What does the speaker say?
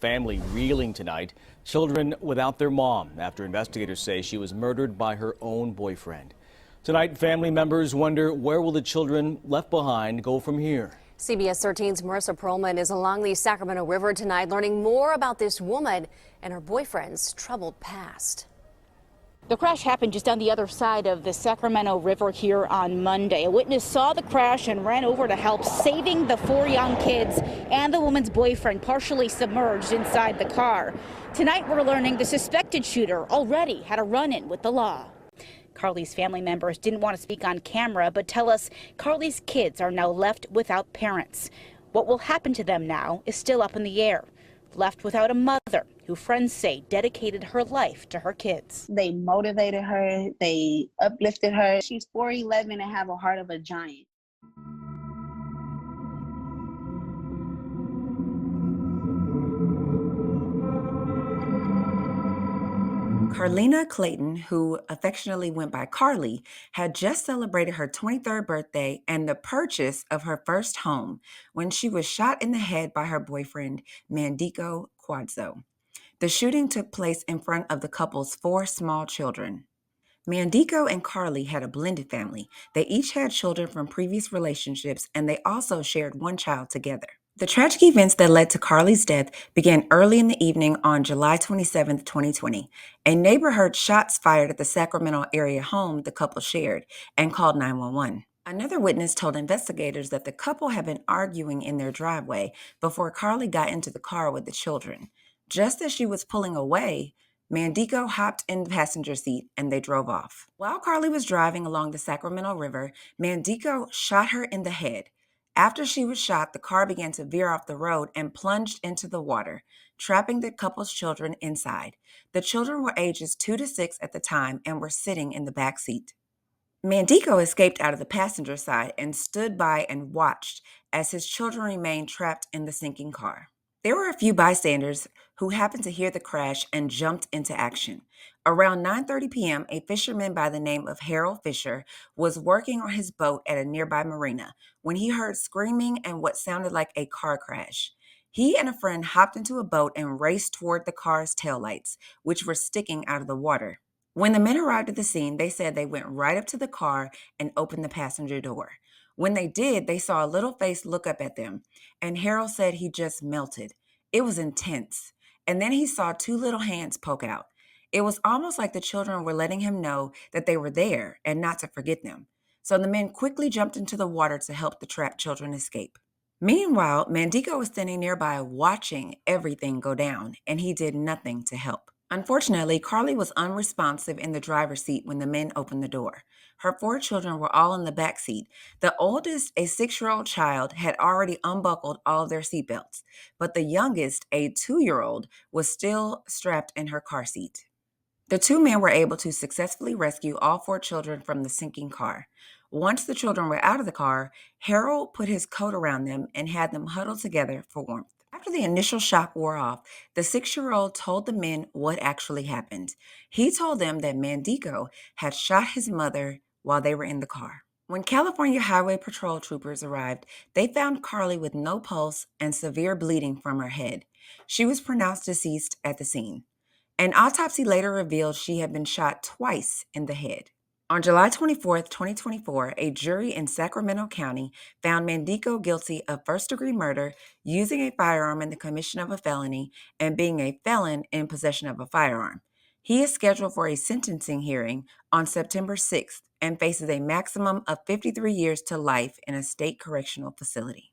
Family reeling tonight. Children without their mom after investigators say she was murdered by her own boyfriend. Tonight, family members wonder where will the children left behind go from here. CBS 13's Marissa Perlman is along the Sacramento River tonight learning more about this woman and her boyfriend's troubled past. The crash happened just on the other side of the Sacramento River here on Monday. A witness saw the crash and ran over to help, saving the 4 young kids and the woman's boyfriend partially submerged inside the car. Tonight we're learning the suspected shooter already had a run-in with the law. Carly's family members didn't want to speak on camera, but tell us Carly's kids are now left without parents. What will happen to them now is still up in the air. Left without a mother who friends say dedicated her life to her kids. They motivated her, they uplifted her. She's 4'11" and have a heart of a giant. Carlina Clayton, who affectionately went by Carly, had just celebrated her 23rd birthday and the purchase of her first home when she was shot in the head by her boyfriend, Mandico Quadzo. The shooting took place in front of the couple's 4 small children. Mandico and Carly had a blended family. They each had children from previous relationships, and they also shared one child together. The tragic events that led to Carly's death began early in the evening on July 27, 2020. A neighbor heard shots fired at the Sacramento area home the couple shared and called 911. Another witness told investigators that the couple had been arguing in their driveway before Carly got into the car with the children. Just as she was pulling away, Mandico hopped in the passenger seat and they drove off. While Carly was driving along the Sacramento River, Mandico shot her in the head. After she was shot, the car began to veer off the road and plunged into the water, trapping the couple's children inside. The children were ages 2 to 6 at the time and were sitting in the back seat. Mandico escaped out of the passenger side and stood by and watched as his children remained trapped in the sinking car. There were a few bystanders who happened to hear the crash and jumped into action. Around 9:30 p.m., a fisherman by the name of Harold Fisher was working on his boat at a nearby marina when he heard screaming and what sounded like a car crash. He and a friend hopped into a boat and raced toward the car's taillights, which were sticking out of the water. When the men arrived at the scene, they said they went right up to the car and opened the passenger door. When they did, they saw a little face look up at them, and Harold said he just melted. It was intense. And then he saw 2 little hands poke out. It was almost like the children were letting him know that they were there and not to forget them. So the men quickly jumped into the water to help the trapped children escape. Meanwhile, Mandico was standing nearby watching everything go down, and he did nothing to help. Unfortunately, Carly was unresponsive in the driver's seat when the men opened the door. Her 4 children were all in the back seat. The oldest, a 6-year-old child, had already unbuckled all of their seatbelts, but the youngest, a 2-year-old, was still strapped in her car seat. The 2 men were able to successfully rescue all 4 children from the sinking car. Once the children were out of the car, Harold put his coat around them and had them huddled together for warmth. After the initial shock wore off, the 6-year-old told the men what actually happened. He told them that Mandico had shot his mother while they were in the car. When California Highway Patrol troopers arrived, they found Carly with no pulse and severe bleeding from her head. She was pronounced deceased at the scene. An autopsy later revealed she had been shot twice in the head. On July 24, 2024, a jury in Sacramento County found Mandico guilty of first-degree murder, using a firearm in the commission of a felony, and being a felon in possession of a firearm. He is scheduled for a sentencing hearing on September 6th and faces a maximum of 53 years to life in a state correctional facility.